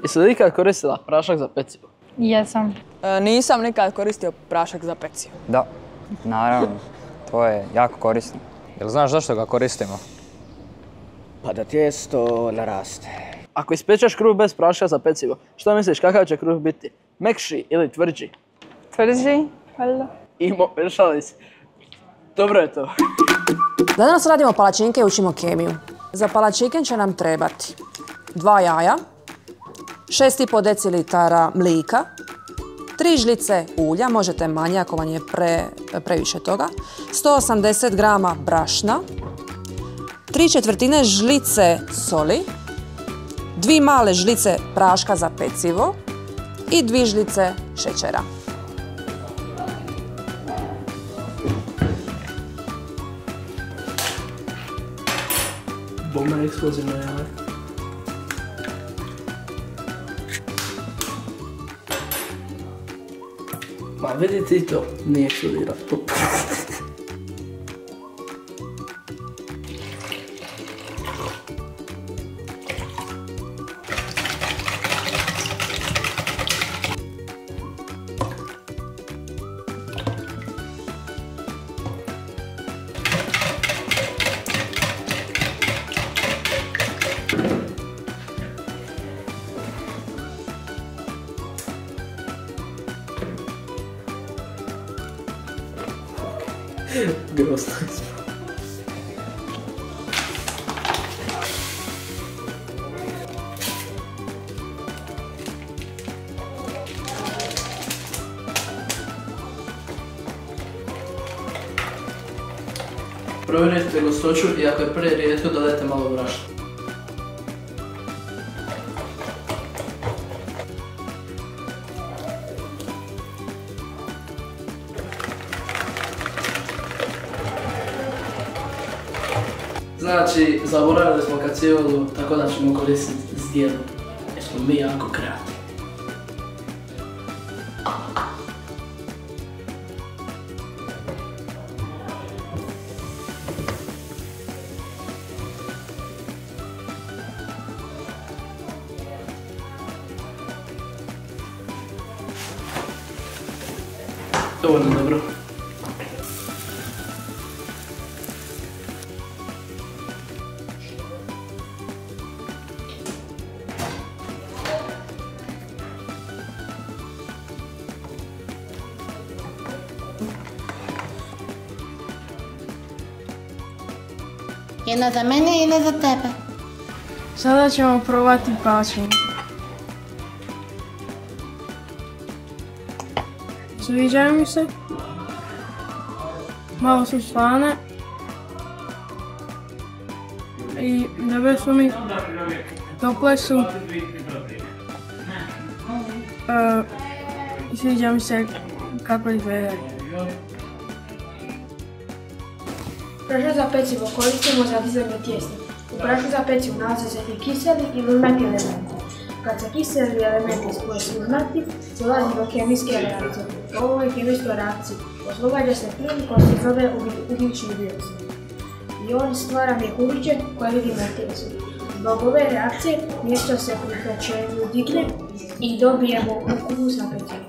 Jesi li ikad koristila prašak za pecivo? Jesam. Nisam nikad koristio prašak za pecivo. Da, naravno. To je jako korisno. Jel znaš zašto ga koristimo? Pa da tijesto naraste. Ako ispečeš kruh bez praška za pecivo, što misliš kakav će kruh biti? Mekši ili tvrđi? Tvrđi, valjda. Šali si. Dobro je to. Danas radimo palačinke i učimo kemiju. Za palačinke će nam trebati 2 jaja, 6,5 decilitara mlijeka, 3 žlice ulja, možete manje ako vam je previše toga, 180 grama brašna, 3/4 žlice soli, 2 male žlice praška za pecivo i 2 žlice šećera. Bomba eksplozivno jaje. Ma vidi ti to, nije eksplodira. Grosno ispao. Provjerite gustoću i ako je prerijetko dodajte malo brašna. Znači, zaboravili smo kacivolu, tako da ćemo koristiti zdjelu, jer smo mi jako kreativni. Dovoljno dobro. Jedna za mene i jedna za tebe. Sada ćemo probati palačinke. Sviđaju mi se. Malo su slane. I dobre su mi. Tople su. Sviđa mi se kako izgledaju. Prašak za pecivo koristimo za dizanje tijesta. U prašku za pecivo nalaze se i kiseli i lunati elementi. Kad se kiseli elementi spoje s lunati, dolazi do kemijske reakcije. U ovoj kemijskoj reakciji oslobađa se plin koji se zove ugljični dioksid. I on stvara mjehuriće koje vidimo u tijestu. Zbog ove reakcije mjesto se pri pečenju digne i dobijemo ukusna peciva.